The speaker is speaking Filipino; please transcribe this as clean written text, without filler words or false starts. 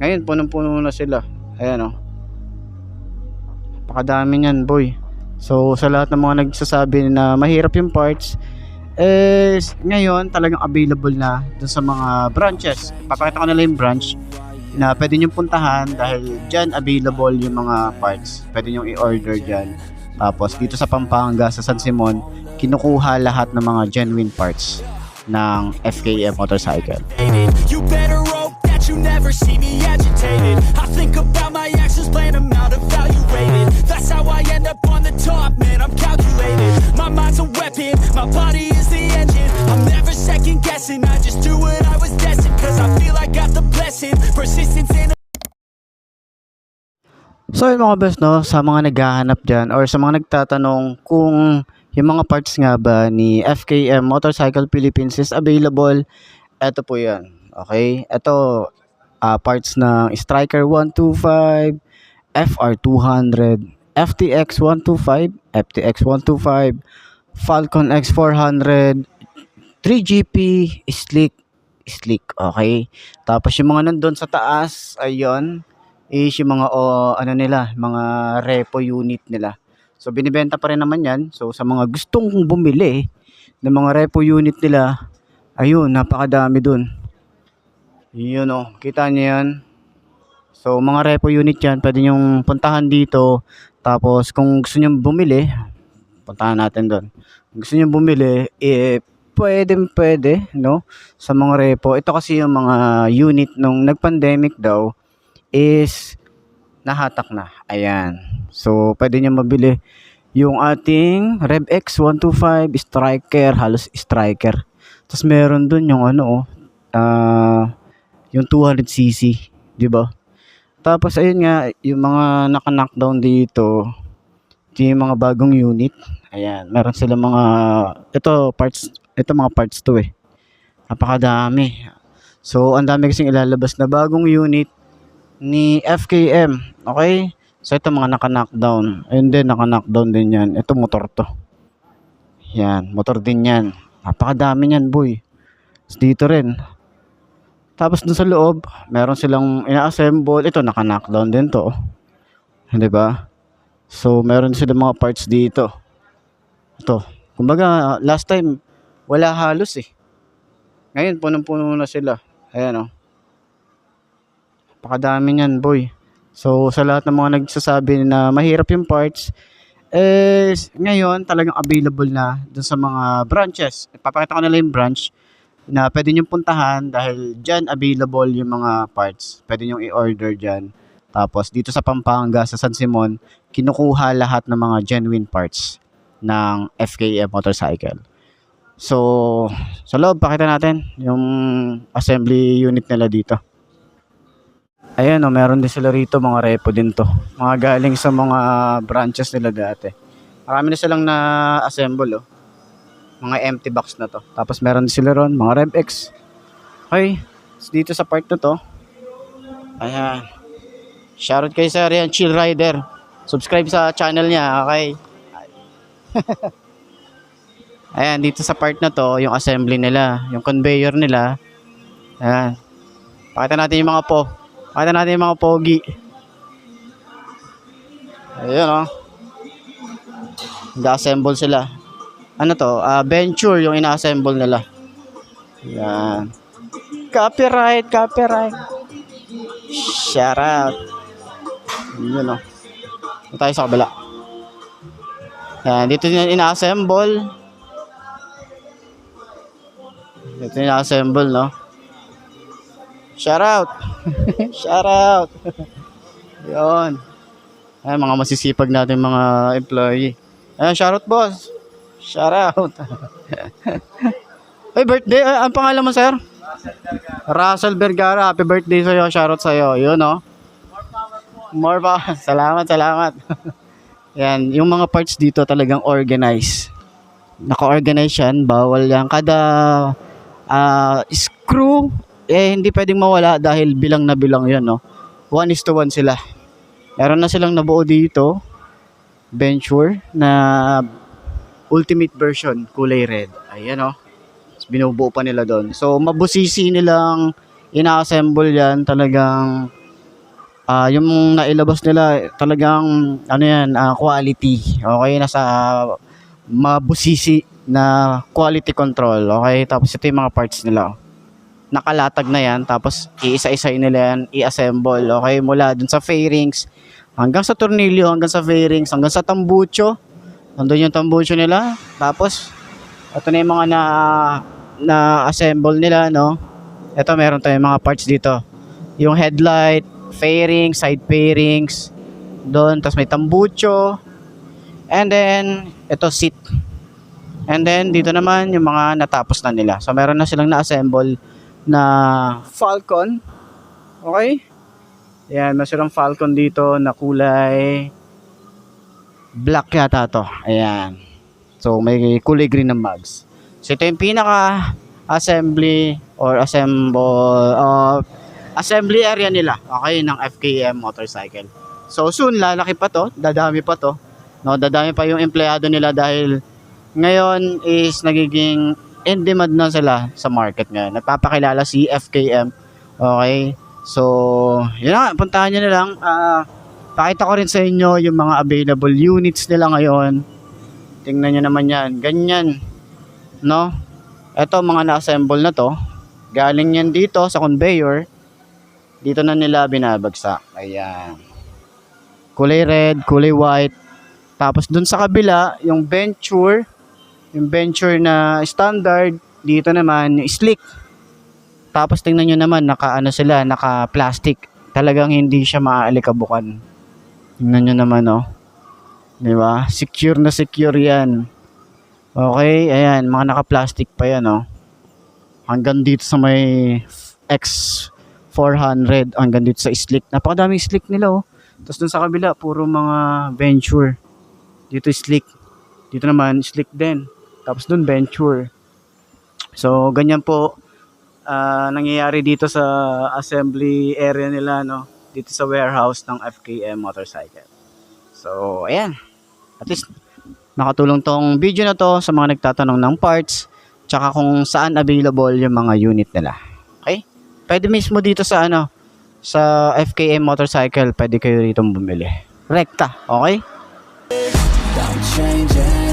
Ngayon, punong-puno na sila. Ayan, oh. Napakadami niyan, boy. So, sa lahat ng mga nagsasabi na mahirap yung parts, ngayon talagang available na dun sa mga branches. Papakita ko na lang yung branch na pwede nyo puntahan dahil dyan available yung mga parts. Pwede nyo i-order dyan. Tapos dito sa Pampanga, sa San Simon, kinukuha lahat ng mga genuine parts ng FKM motorcycle. You better hope that you never see me agitated. I think about my actions, plan them out, evaluated. That's how I end up on the top, man, I'm calculated. My mind's a weapon, my body is the engine. I'm never second guessing, I just do what I was destined. Cause I feel I got the blessing, persistence in. So yung mga best, no, sa mga naghahanap dyan or sa mga nagtatanong kung yung mga parts nga ba ni FKM Motorcycle Philippines is available, eto po yan. Okay, eto parts ng Striker 125, FR200, FTX 125, FTX 125, Falcon X400, 3GP, Slick, okay. Tapos yung mga nandun sa taas, ayun, is yung mga mga repo unit nila. So binibenta pa rin naman yan. So sa mga gustong bumili ng mga repo unit nila, ayun, napakadami dun. Yun, oh, kita niyo yan. So mga repo unit yan, pwede nyong puntahan dito. Tapos kung gusto nyong bumili, puntahan natin doon. Kung gusto nyong bumili, pwede, no? Sa mga repo. Ito kasi yung mga unit nung nag-pandemic daw is nahatak na. Ayan. So, pwede nyo mabili yung ating Rev X 125 Striker, halos Striker. Tapos meron dun yung yung 200cc, di ba? Tapos ayun nga, yung mga naka-knockdown dito, yung mga bagong unit. Ayan, meron sila mga mga parts to eh. Napakadami. So, ang dami kasing ilalabas na bagong unit ni FKM. Okay? So, ito mga naka-knockdown. Ayun din, naka-knockdown din yan. Ito motor to. Yan, motor din yan. Napakadami yan, boy. So, dito rin. Tapos dun sa loob, meron silang ina-assemble. Ito, naka-knockdown din to. Hindi ba? So, meron silang mga parts dito. Ito. Kumbaga, last time, wala halos eh. Ngayon, punong-puno na sila. Ayan, oh. Napakadami niyan, boy. So, sa lahat ng mga nagsasabi na mahirap yung parts, ngayon talagang available na dun sa mga branches. Papakita ko na lang yung branch na pwede nyo puntahan dahil dyan available yung mga parts. Pwede nyo i-order dyan. Tapos, dito sa Pampanga, sa San Simon, kinukuha lahat ng mga genuine parts ng FKM motorcycle. So, sa loob, pakita natin yung assembly unit nila dito. Ayan, meron din sila rito, mga repo din to. Mga galing sa mga branches nila dati. Marami na silang na-assemble, oh. Mga empty box na to. Tapos meron din sila ron, mga Rev X. Okay, dito sa part na to. Ayan. Shoutout kay Sir yan, Chill Rider. Subscribe sa channel niya, okay? Ayan, dito sa part na to, yung assembly nila, yung conveyor nila. Ayan. Pakita natin yung mga Pakita natin yung mga pogi. Ayan, oh. Nag-assemble sila. Ano to? Venture yung ina-assemble nila. Ayan. Copyright. Shout out. Yun, oh. Ito tayo sa kabila. Ayan, dito yung ina-assemble. Ito yung ina-assemble, no? Shout out. Shout out. Yun. Ayan, mga masisipag natin mga employee. Ayan, shout out, boss. Shout out. Ay, birthday. Ang pangalan mo, sir? Russell Vergara. Happy birthday sa'yo. Shout out sa'yo. Yun, no? More power. Salamat. Yan, yung mga parts dito talagang organized. Naka-organize yan. Bawal yan. Kada screw, hindi pwedeng mawala dahil bilang na bilang yun, no? 1:1 sila. Meron na silang nabuo dito. Venture na ultimate version, kulay red. Ayan, no? Binubuo pa nila doon. So, mabusisi nilang ina-assemble yan. Talagang yung nailabas nila talagang ano yan, quality. Okay, nasa mabusisi na quality control. Okay, tapos ito yung mga parts nila. Nakalatag na yan, tapos iisa-isain nila yan, i-assemble. Okay, mula dun sa fairings hanggang sa tornilyo, hanggang sa fairings, hanggang sa tambucho. Nandun yung tambucho nila. Tapos ito na yung mga na-assemble nila, no? Ito, meron tayong mga parts dito. Yung headlight, fairings, side fairings, doon. Tapos may tambucho. And then, ito, seat. And then, dito naman, yung mga natapos na nila. So, meron na silang na-assemble na Falcon. Okay? Ayan, meron silang Falcon dito na kulay black yata to. Ayan. So, may kulay green ng mags. So, ito yung pinaka-assembly or assembly area nila. Okay, ng FKM motorcycle. So, soon, lalaki pa to. Dadami pa to. No, dadami pa yung empleyado nila dahil ngayon is nagiging in demand na sila sa market ngayon. Nagpapakilala si FKM. Okay? So, yun na. Puntahan nyo na lang. Pakita ko rin sa inyo yung mga available units nila ngayon. Tingnan nyo naman yan. Ganyan. No? Ito, mga na-assemble na to. Galing yan dito sa conveyor. Dito na nila binabagsak. Ayan. Kulay red, kulay white. Tapos dun sa kabila, yung Venture na standard. Dito naman, yung slick. Tapos tingnan nyo naman, naka-plastic. Talagang hindi siya maaalikabukan. Tingnan nyo naman, oh. Diba? Secure na secure yan. Okay, ayan, mga naka-plastic pa yan, oh. Hanggang dito sa may X400, hanggang dito sa slick. Napakadaming slick nila, oh. Tapos dun sa kabila, puro mga Venture. Dito slick. Dito naman, slick din. Tapos dun, Venture. So, ganyan po nangyayari dito sa assembly area nila, no? Dito sa warehouse ng FKM motorcycle. So, ayan. At least, nakatulong tong video na to sa mga nagtatanong ng parts tsaka kung saan available yung mga unit nila. Okay? Pwede mismo dito sa sa FKM motorcycle, pwede kayo rito bumili. Rekta, okay? I'm changing